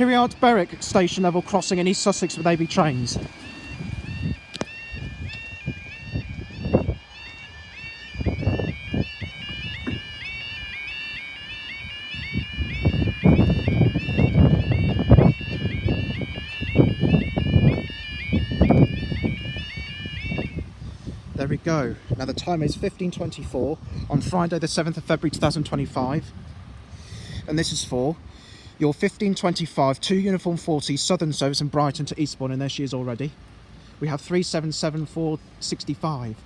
Here we are at Berwick station level crossing in East Sussex with AB trains. There we go. Now the time is 15:24 on Friday the 7th of February 2025. And this is for your 15:25 2 Uniform 40 Southern service in Brighton to Eastbourne, and there she is already. We have 377465.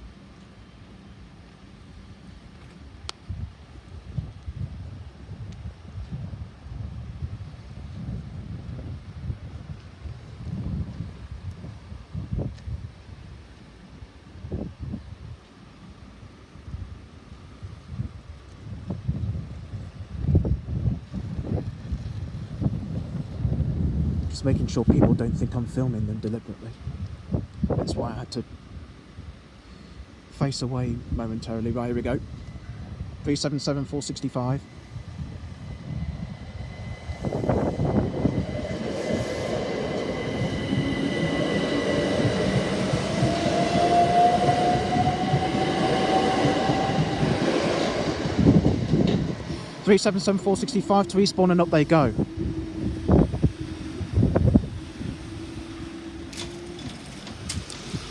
Just making sure people don't think I'm filming them deliberately. That's why I had to face away momentarily. Right, here we go. 377465. Three 77465 to Eastbourne, and up they go.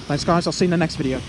Thanks guys, I'll see you in the next video.